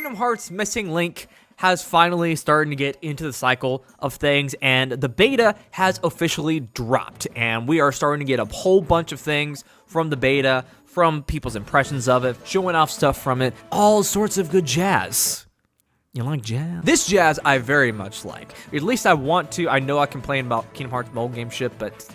Kingdom Hearts Missing Link has finally started to get into the cycle of things, and the beta has officially dropped, and we are starting to get a whole bunch of things from the beta, from people's impressions of it, showing off stuff from it, all sorts of good jazz. You like jazz? This jazz I very much like. At least I want to. I know I complain about Kingdom Hearts mobile game shit, but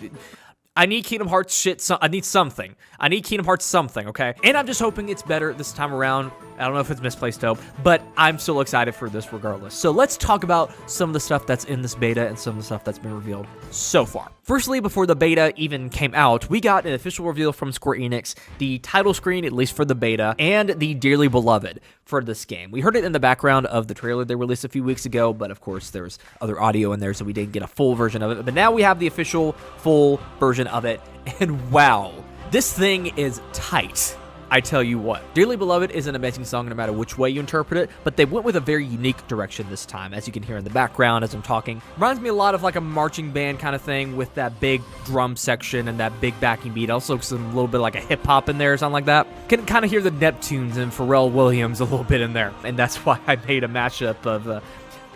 I need Kingdom Hearts shit. I need something. I need Kingdom Hearts something, okay? And I'm just hoping it's better this time around. I don't know if it's misplaced hope, but I'm still excited for this regardless. So let's talk about some of the stuff that's in this beta and some of the stuff that's been revealed so far. Firstly, before the beta even came out, we got an official reveal from Square Enix, the title screen, at least for the beta, and the Dearly Beloved for this game. We heard it in the background of the trailer they released a few weeks ago, but of course there's other audio in there, so we didn't get a full version of it. But now we have the official full version of it, and wow, this thing is tight. I tell you what, Dearly Beloved is an amazing song no matter which way you interpret it, but they went with a very unique direction this time, as you can hear in the background as I'm talking. Reminds me a lot of like a marching band kind of thing with that big drum section and that big backing beat. Also some little bit like a hip hop in there or something like that. Can kind of hear the Neptunes and Pharrell Williams a little bit in there, and that's why I made a mashup of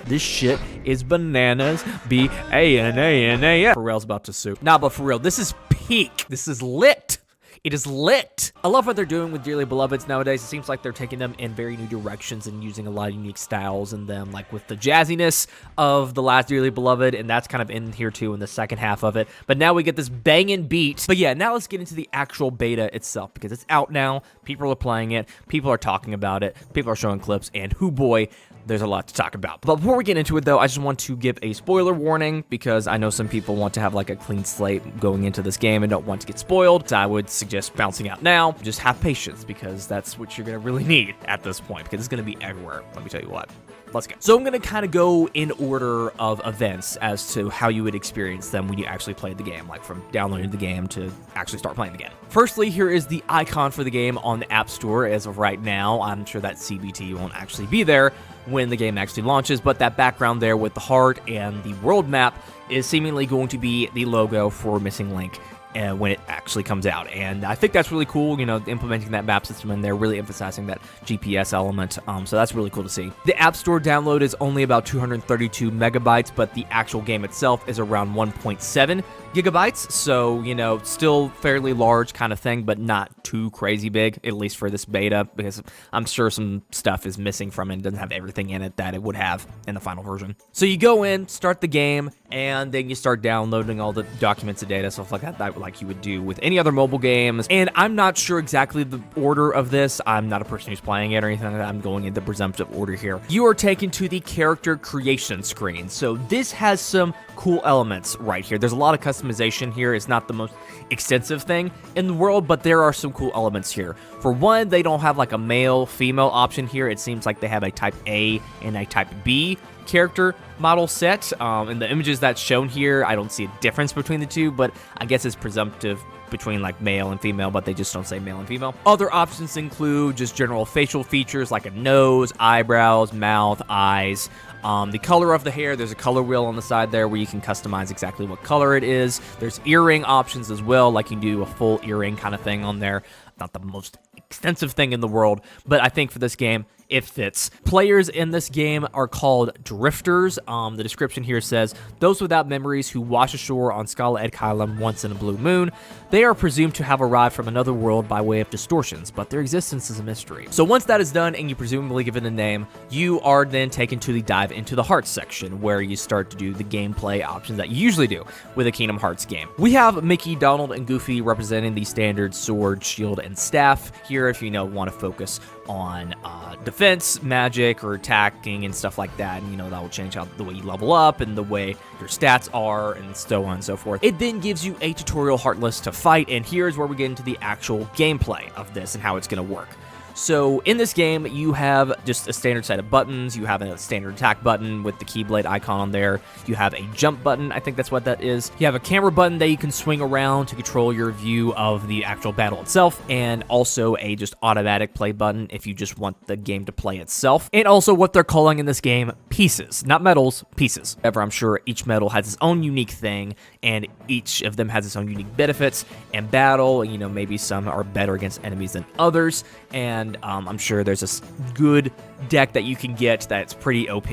this shit is bananas, B-A-N-A-N-A-S. Pharrell's about to sue. Nah, but for real, this is peak. This is lit. It is lit. I love what they're doing with Dearly Beloveds nowadays. It seems like they're taking them in very new directions and using a lot of unique styles in them, like with the jazziness of the last Dearly Beloved, and that's kind of in here too in the second half of it. But now we get this banging beat. But yeah, now let's get into the actual beta itself, because it's out now. People are playing it. People are talking about it. People are showing clips, and hoo boy, there's a lot to talk about. But before we get into it, though, I just want to give a spoiler warning, because I know some people want to have like a clean slate going into this game and don't want to get spoiled. So I would suggest bouncing out now. Just have patience, because that's what you're going to really need at this point, because it's going to be everywhere. Let me tell you what. Let's go. So I'm going to kind of go in order of events as to how you would experience them when you actually play the game, like from downloading the game to actually start playing the game. Firstly, here is the icon for the game on the App Store as of right now. I'm sure that CBT won't actually be there when the game actually launches, but that background there with the heart and the world map is seemingly going to be the logo for Missing Link when it actually comes out. And I think that's really cool, you know, implementing that map system in there, really emphasizing that GPS element. So that's really cool to see. The App Store download is only about 232 megabytes, but the actual game itself is around 1.7 gigabytes. So, you know, still fairly large kind of thing, but not too crazy big, at least for this beta, because I'm sure some stuff is missing from it and doesn't have everything in it that it would have in the final version. So you go in, start the game, and then you start downloading all the documents and data, stuff like that, like you would do with any other mobile games. And I'm not sure exactly the order of this. I'm not a person who's playing it or anything like that. I'm going in the presumptive order here. You are taken to the character creation screen. So this has some cool elements right here. There's a lot of customization here. It's not the most extensive thing in the world, but there are some cool elements here. For one, they don't have like a male-female option here. It seems like they have a Type A and a Type B character model set. In the images that's shown here, I don't see a difference between the two, but I guess it's presumptive between like male and female, but they just don't say male and female. Other options include just general facial features like a nose, eyebrows, mouth, eyes. The color of the hair, there's a color wheel on the side there where you can customize exactly what color it is. There's earring options as well, like you can do a full earring kind of thing on there. Not the most extensive thing in the world, but I think for this game, it fits. Players in this game are called drifters. The description here says, those without memories who wash ashore on Scala Ad Calum once in a blue moon. They are presumed to have arrived from another world by way of distortions, but their existence is a mystery. So once that is done and you presumably give it a name, you are then taken to the dive into the Hearts section, where you start to do the gameplay options that you usually do with a Kingdom Hearts game. We have Mickey, Donald, and Goofy representing the standard sword, shield, and staff here if you want to focus on defense, magic, or attacking and stuff like that. And, that will change how the way you level up and the way your stats are and so on and so forth. It then gives you a tutorial Heartless to fight, and here's where we get into the actual gameplay of this and how it's going to work. So in this game, you have just a standard set of buttons. You have a standard attack button with the Keyblade icon on there. You have a jump button. I think that's what that is. You have a camera button that you can swing around to control your view of the actual battle itself, and also a just automatic play button if you just want the game to play itself. And also what they're calling in this game pieces, not medals, pieces. However, I'm sure each medal has its own unique thing, and each of them has its own unique benefits and battle. Maybe some are better against enemies than others, and and I'm sure there's a good deck that you can get that's pretty OP.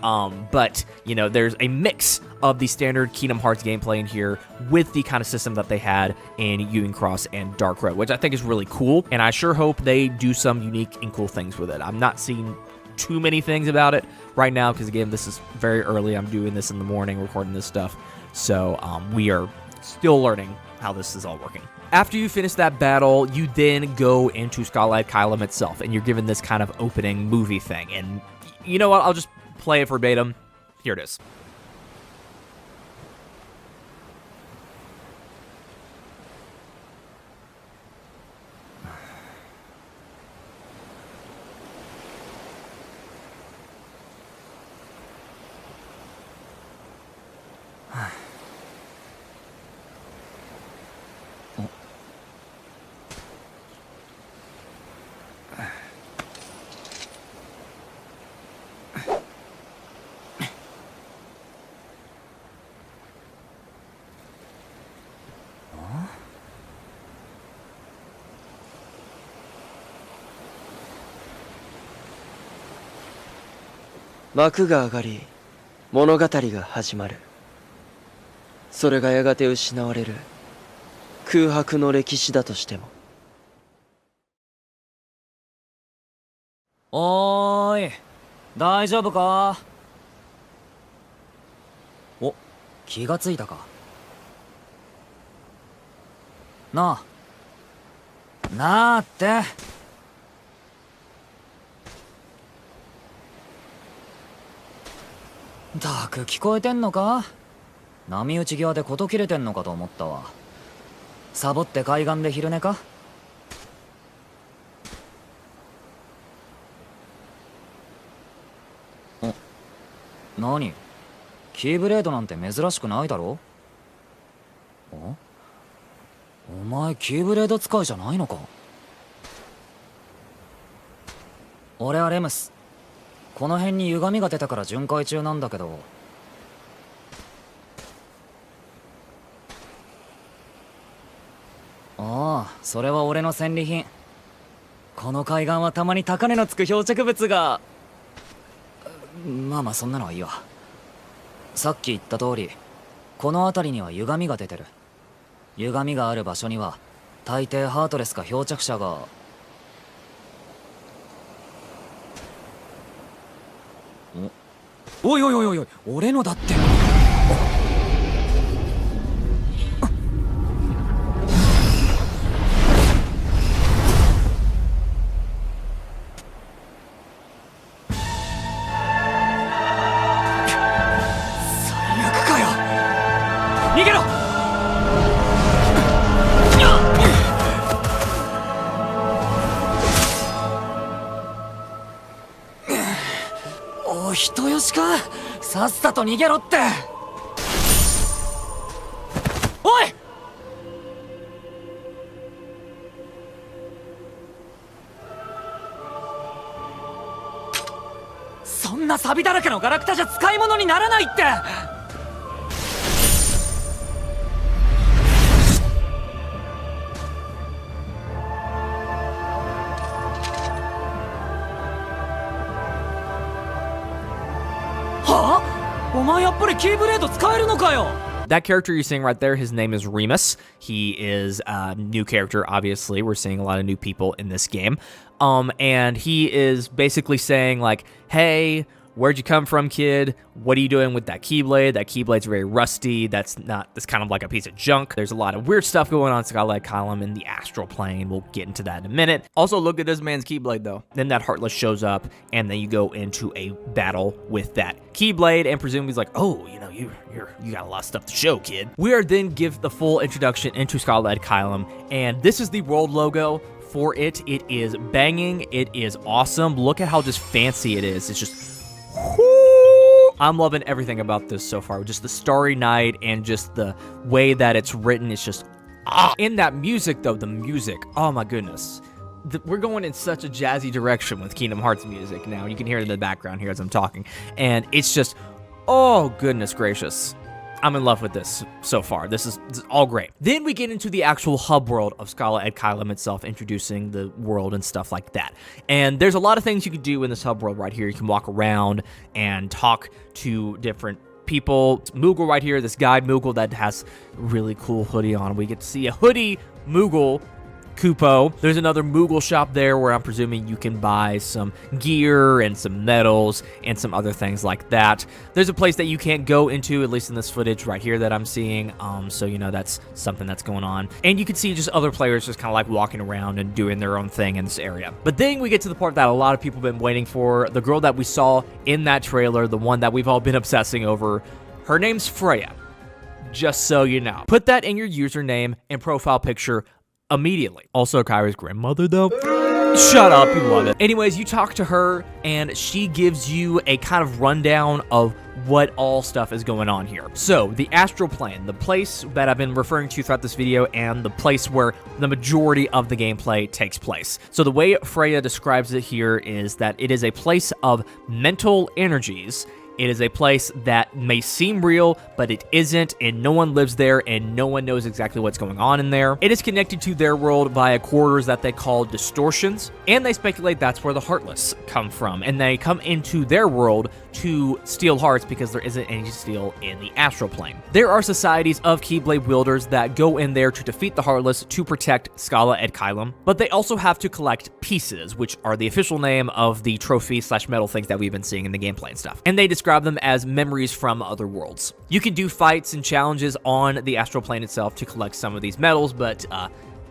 But, you know, there's a mix of the standard Kingdom Hearts gameplay in here with the kind of system that they had in Ewing Cross and Dark Road, which I think is really cool, and I sure hope they do some unique and cool things with it. I'm not seeing too many things about it right now, because, again, this is very early. I'm doing this in the morning, recording this stuff, so we are still learning how this is all working. After you finish that battle, you then go into Scala Ad Calum itself, and you're given this kind of opening movie thing, and you know what? I'll just play it verbatim. Here it is.幕が上がり、物語が始まる。それがやがて失われる空白の歴史だとしても。おーい、大丈夫か？お、気がついたか。なあって。たく聞こえてんのか？波打ち際で事切れてんのかと思ったわ。サボって海岸で昼寝か？何？キーブレードなんて珍しくないだろ？お前キーブレード使いじゃないのか？俺はレムス。この辺に歪みが出たから巡回中なんだけど。ああ、それは俺の戦利品。この海岸はたまに高値のつく漂着物が。まあそんなのはいいわ。さっき言った通り、この辺りには歪みが出てる。歪みがある場所には大抵ハートレスか漂着者が。おいおいおいおい、俺のだって。最悪かよ。逃げろ。お人よしか。さっさと逃げろって。おい！そんなサビだらけのガラクタじゃ使い物にならないって。お前やっぱりキーブレード使えるのかよ。 That character you're seeing right there, his name is Remus. He is a new character, obviously. We're seeing a lot of new people in this game. And he is basically saying, like, hey, where'd you come from, kid? What are you doing with that Keyblade? That Keyblade's very rusty. That's kind of like a piece of junk. There's a lot of weird stuff going on in Scala Ad Calum in the Astral Plane. We'll get into that in a minute. Also, look at this man's Keyblade, though. Then that Heartless shows up, and then you go into a battle with that Keyblade, and presumably he's like, oh, you know, you got a lot of stuff to show, kid. We are then give the full introduction into Scala Ad Calum, and this is the world logo for it. It is banging. It is awesome. Look at how just fancy it is. It's just... I'm loving everything about this so far. Just the Starry Night and just the way that it's written. It's just... In that music, though, the music, oh my goodness. We're going in such a jazzy direction with Kingdom Hearts music now. You can hear it in the background here as I'm talking. And it's just, oh goodness gracious. I'm in love with this so far. This is all great. Then we get into the actual hub world of Scala Ad Calum itself, introducing the world and stuff like that. And there's a lot of things you can do in this hub world right here. You can walk around and talk to different people. It's Moogle right here, this guy Moogle that has a really cool hoodie on. We get to see a hoodie Moogle Kupo. There's another Moogle shop there where I'm presuming you can buy some gear and some medals and some other things like that. There's a place that you can't go into, at least in this footage right here that I'm seeing. So, you know, that's something that's going on. And you can see just other players just kind of like walking around and doing their own thing in this area. But then we get to the part that a lot of people have been waiting for. The girl that we saw in that trailer, the one that we've all been obsessing over, her name's Freya. Just so you know. Put that in your username and profile picture immediately. Also, Kyrie's grandmother, though. Shut up, you love it. Anyways, you talk to her, and she gives you a kind of rundown of what all stuff is going on here. So, the Astral Plane, the place that I've been referring to throughout this video, and the place where the majority of the gameplay takes place. So, the way Freya describes it here is that it is a place of mental energies. It is a place that may seem real, but it isn't, and no one lives there, and no one knows exactly what's going on in there. It is connected to their world via quarters that they call distortions, and they speculate that's where the Heartless come from, and they come into their world to steal hearts because there isn't any to steal in the Astral Plane. There are societies of Keyblade wielders that go in there to defeat the Heartless to protect Scala Ad Calum, but they also have to collect pieces, which are the official name of the trophy/medal things that we've been seeing in the gameplay and stuff. And they describe them as memories from other worlds. You can do fights and challenges on the Astral Plane itself to collect some of these medals, but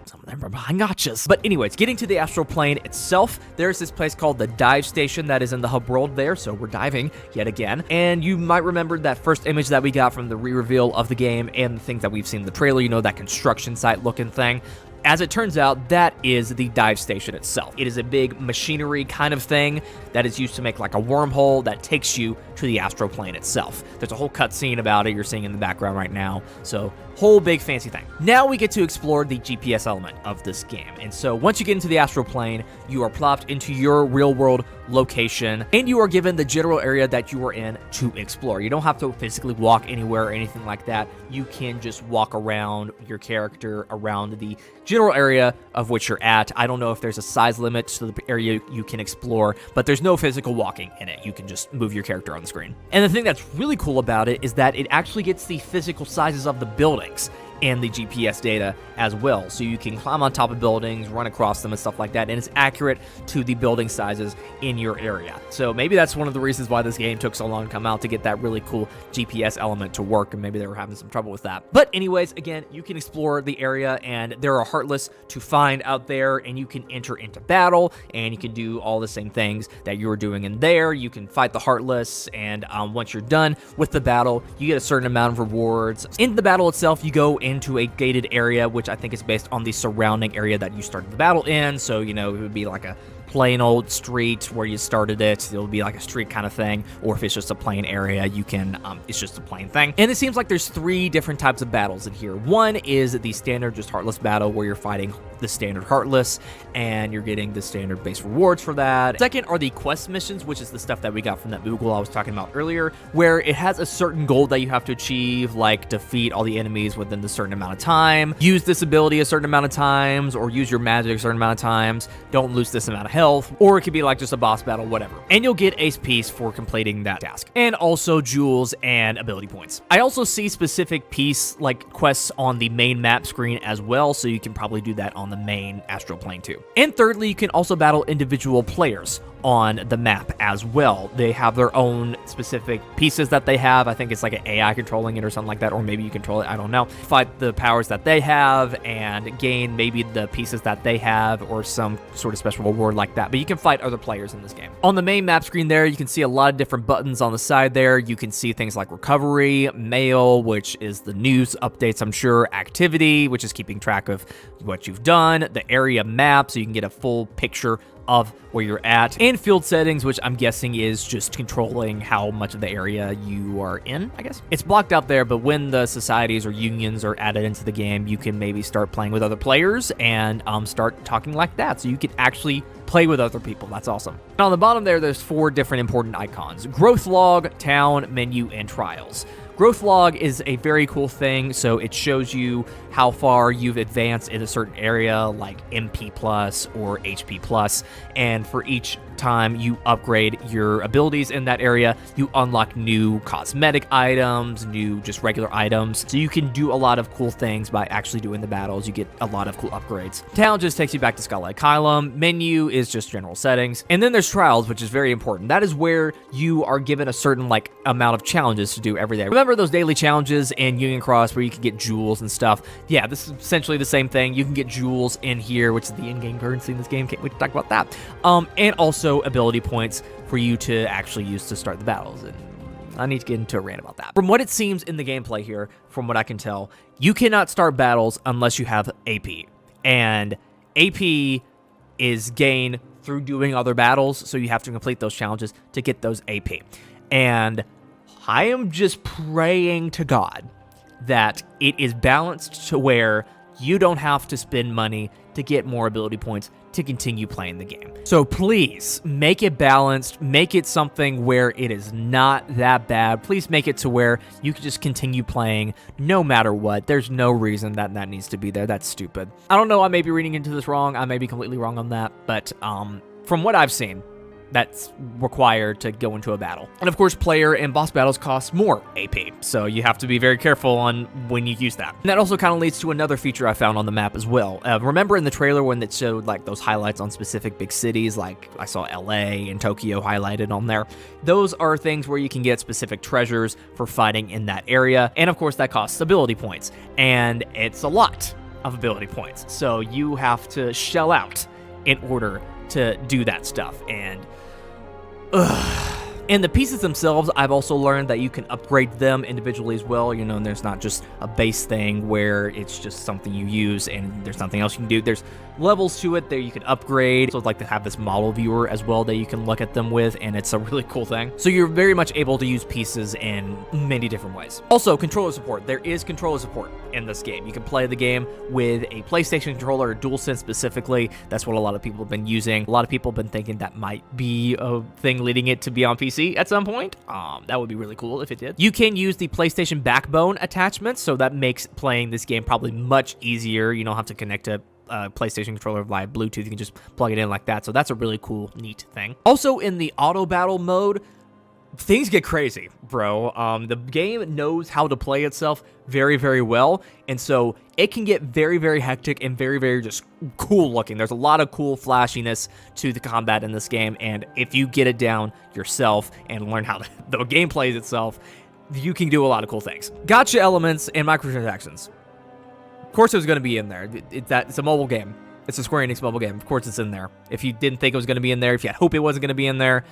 some of them are behind gotchas. But anyways, getting to the Astral Plane itself, there's this place called the dive station that is in the hub world there, so we're diving yet again. And you might remember that first image that we got from the re-reveal of the game and the things that we've seen in the trailer, you know, that construction site looking thing. As it turns out, that is the dive station itself. It is a big machinery kind of thing that is used to make like a wormhole that takes you to the Astral Plane itself. There's a whole cutscene about it you're seeing in the background right now, so whole big fancy thing. Now we get to explore the GPS element of this game, and so once you get into the Astral Plane, you are plopped into your real-world location, and you are given the general area that you are in to explore. You don't have to physically walk anywhere or anything like that. You can just walk around your character around the general area of which you're at. I don't know if there's a size limit to the area you can explore, but there's no physical walking in it. You can just move your character on the screen. And the thing that's really cool about it is that it actually gets the physical sizes of the buildings and the GPS data as well. So you can climb on top of buildings, run across them and stuff like that, and it's accurate to the building sizes in your area. So maybe that's one of the reasons why this game took so long to come out, to get that really cool GPS element to work, and maybe they were having some trouble with that. But anyways, again, you can explore the area, and there are Heartless to find out there, and you can enter into battle, and you can do all the same things that you were doing in there. You can fight the Heartless, and once you're done with the battle, you get a certain amount of rewards. In the battle itself, you go into a gated area, which I think is based on the surrounding area that you started the battle in. So, you know, it would be like a plain old street where you started it. It'll be like a street kind of thing, or if it's just a plain area, you can, it's just a plain thing. And it seems like there's 3 different types of battles in here. One is the standard just Heartless battle, where you're fighting the standard Heartless, and you're getting the standard base rewards for that. Second are the quest missions, which is the stuff that we got from that Moogle I was talking about earlier, where it has a certain goal that you have to achieve, like defeat all the enemies within a certain amount of time, use this ability a certain amount of times, or use your magic a certain amount of times, don't lose this amount of health, or it could be like just a boss battle, whatever. And you'll get ace piece for completing that task. And also jewels and ability points. I also see specific piece like quests on the main map screen as well, so you can probably do that on the main Astral Plane too. And thirdly, you can also battle individual players on the map as well. They have their own specific pieces that they have. I think it's like an AI controlling it or something like that, or maybe you control it, I don't know. Fight the powers that they have and gain maybe the pieces that they have, or some sort of special reward like that. But you can fight other players in this game. On the main map screen there, you can see a lot of different buttons on the side there. You can see things like recovery, mail, which is the news updates, I'm sure, activity, which is keeping track of what you've done, the area map, so you can get a full picture of where you're at, and field settings, which I'm guessing is just controlling how much of the area you are in, I guess. It's blocked out there, but when the societies or unions are added into the game, you can maybe start playing with other players and start talking like that, so you can actually play with other people. That's awesome. Now on the bottom there's 4 different important icons: growth log, town, menu, and trials. Growth log is a very cool thing, so it shows you how far you've advanced in a certain area, like MP plus or HP plus, and for each time you upgrade your abilities in that area, you unlock new cosmetic items, new just regular items, so you can do a lot of cool things by actually doing the battles. You get a lot of cool upgrades. Town just takes you back to Scala Ad Calum. Menu is just general settings, and then there's trials, which is very important. That is where you are given a certain like amount of challenges to do every day. Remember those daily challenges in Union Cross where you can get jewels and stuff? Yeah, this is essentially the same thing. You can get jewels in here, which is the in-game currency in this game. Can't wait to talk about that. And also ability points for you to actually use to start the battles. And I need to get into a rant about that. From what it seems in the gameplay here, from what I can tell, you cannot start battles unless you have AP. And AP is gained through doing other battles, so you have to complete those challenges to get those AP. And I am just praying to God that it is balanced to where you don't have to spend money to get more ability points to continue playing the game. So please make it balanced, make it something where it is not that bad. Please make it to where you can just continue playing no matter what. There's no reason that that needs to be there. That's stupid. I don't know, I may be reading into this wrong. I may be completely wrong on that, but from what I've seen, that's required to go into a battle. And of course, player and boss battles cost more AP, so you have to be very careful on when you use that. And that also kind of leads to another feature I found on the map as well. Remember in the trailer when it showed like those highlights on specific big cities, like I saw LA and Tokyo highlighted on there? Those are things where you can get specific treasures for fighting in that area, and of course that costs ability points, and it's a lot of ability points, so you have to shell out in order to do that stuff. And the pieces themselves, I've also learned that you can upgrade them individually as well, you know, and there's not just a base thing where it's just something you use and there's nothing else you can do. There's levels to it that you can upgrade. So it's like to have this model viewer as well that you can look at them with, and it's a really cool thing. So you're very much able to use pieces in many different ways. Also, controller support. There is controller support in this game. You can play the game with a PlayStation controller, or DualSense specifically. That's what a lot of people have been using. A lot of people have been thinking that might be a thing leading it to be on PC at some point. That would be really cool if it did. You can use the PlayStation Backbone attachment, so that makes playing this game probably much easier. You don't have to connect to PlayStation controller via Bluetooth. You can just plug it in like that. So that's a really cool, neat thing. Also, in the auto battle mode, things get crazy, bro. The game knows how to play itself very, very well, and so it can get very, very hectic and very, very just cool looking. There's a lot of cool flashiness to the combat in this game, and if you get it down yourself and learn how the game plays itself, you can do a lot of cool things. Gacha elements and microtransactions. Of course it was going to be in there. It's a mobile game. It's a Square Enix mobile game. Of course it's in there. If you didn't think it was going to be in there, if you had hope it wasn't going to be in there,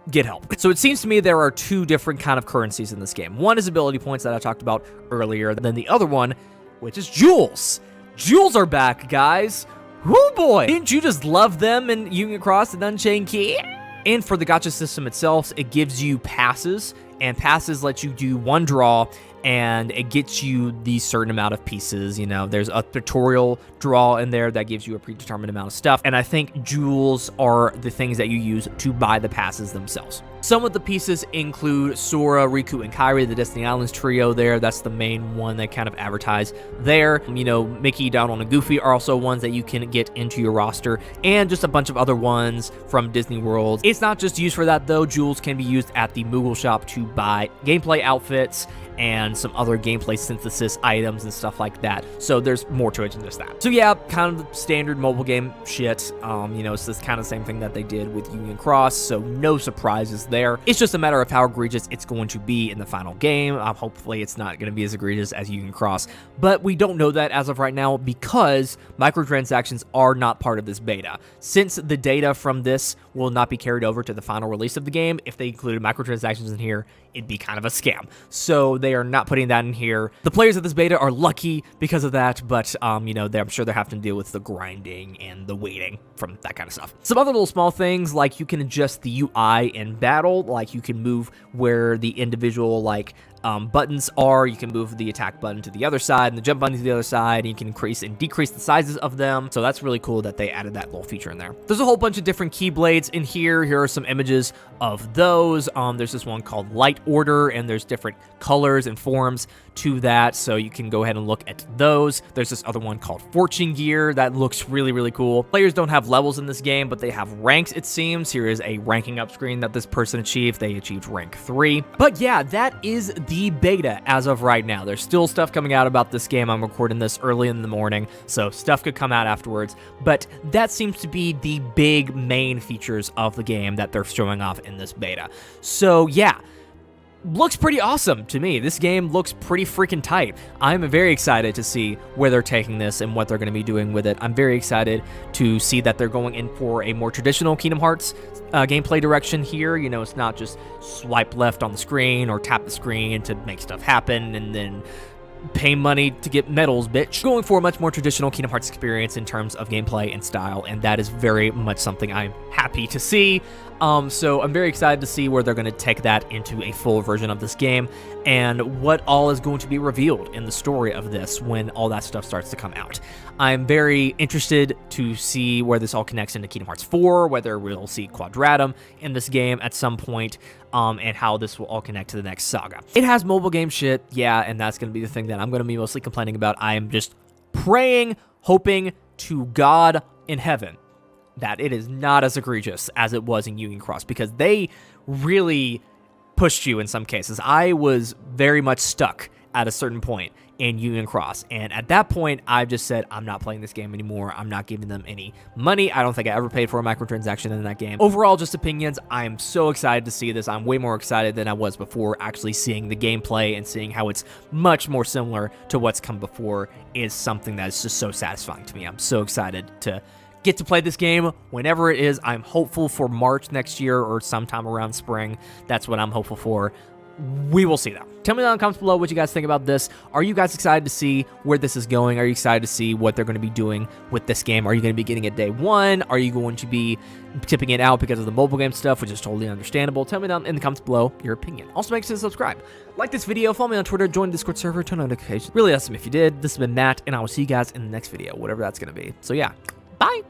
get help. So it seems to me there are two different kind of currencies in this game. One is ability points that I talked about earlier. Then the other one, which is jewels. Jewels are back, guys. Woo boy! Didn't you just love them in Union Cross and Unchained Key? And for the gacha system itself, it gives you passes, and passes let you do one draw, and it gets you the certain amount of pieces. You know, there's a tutorial draw in there that gives you a predetermined amount of stuff, and I think jewels are the things that you use to buy the passes themselves. Some of the pieces include Sora, Riku, and Kairi, the Destiny Islands trio there. That's the main one they kind of advertise there. You know, Mickey, Donald, and Goofy are also ones that you can get into your roster, and just a bunch of other ones from Disney World. It's not just used for that, though. Jewels can be used at the Moogle shop to buy gameplay outfits and some other gameplay synthesis items and stuff like that. So there's more to it than just that. So yeah, kind of standard mobile game shit. You know, it's this kind of same thing that they did with Union Cross, so no surprises there. It's just a matter of how egregious it's going to be in the final game. Hopefully it's not going to be as egregious as Union Cross, but we don't know that as of right now because microtransactions are not part of this beta. Since the data from this will not be carried over to the final release of the game, if they included microtransactions in here, it'd be kind of a scam. So they are not putting that in here. The players of this beta are lucky because of that, but you know, I'm sure they're having to deal with the grinding and the waiting from that kind of stuff. Some other little small things, like you can adjust the UI in battle, like you can move where the individual like buttons are. You can move the attack button to the other side and the jump button to the other side, and you can increase and decrease the sizes of them. So that's really cool that they added that little feature in there. There's a whole bunch of different keyblades in here. Here are some images of those. There's this one called Light Order, and there's different colors and forms to that, so you can go ahead and look at those. There's this other one called Fortune Gear that looks really, really cool. Players don't have levels in this game, but they have ranks, it seems. Here is a ranking up screen that this person achieved. They achieved rank 3. But yeah, that is the beta as of right now. There's still stuff coming out about this game. I'm recording this early in the morning, so stuff could come out afterwards, but that seems to be the big main features of the game that they're showing off in this beta. So yeah, looks pretty awesome to me. This game looks pretty freaking tight. I'm very excited to see where they're taking this and what they're going to be doing with it. I'm very excited to see that they're going in for a more traditional Kingdom Hearts gameplay direction here. You know, it's not just swipe left on the screen or tap the screen to make stuff happen and then pay money to get medals, bitch. Going for a much more traditional Kingdom Hearts experience in terms of gameplay and style, and that is very much something I'm happy to see. So I'm very excited to see where they're going to take that into a full version of this game and what all is going to be revealed in the story of this when all that stuff starts to come out. I'm very interested to see where this all connects into Kingdom Hearts 4, whether we'll see Quadratum in this game at some point, and how this will all connect to the next saga. It has mobile game shit, yeah, and that's going to be the thing that I'm going to be mostly complaining about. I am just praying, hoping to God in heaven that it is not as egregious as it was in Union Cross, because they really pushed you in some cases. I was very much stuck at a certain point in Union Cross, and at that point, I just said, I'm not playing this game anymore. I'm not giving them any money. I don't think I ever paid for a microtransaction in that game. Overall, just opinions. I'm so excited to see this. I'm way more excited than I was before. Actually seeing the gameplay and seeing how it's much more similar to what's come before is something that is just so satisfying to me. I'm so excited to get to play this game whenever it is. I'm hopeful for March next year or sometime around spring. That's what I'm hopeful for. We will see, though. Tell me down in the comments below what you guys think about this. Are you guys excited to see where this is going? Are you excited to see what they're going to be doing with this game? Are you going to be getting it day one? Are you going to be tipping it out because of the mobile game stuff, which is totally understandable? Tell me down in the comments below your opinion. Also, make sure to subscribe. Like this video, follow me on Twitter, join the Discord server, turn on notifications. Really awesome if you did. This has been Matt, and I will see you guys in the next video, whatever that's going to be. So yeah, bye!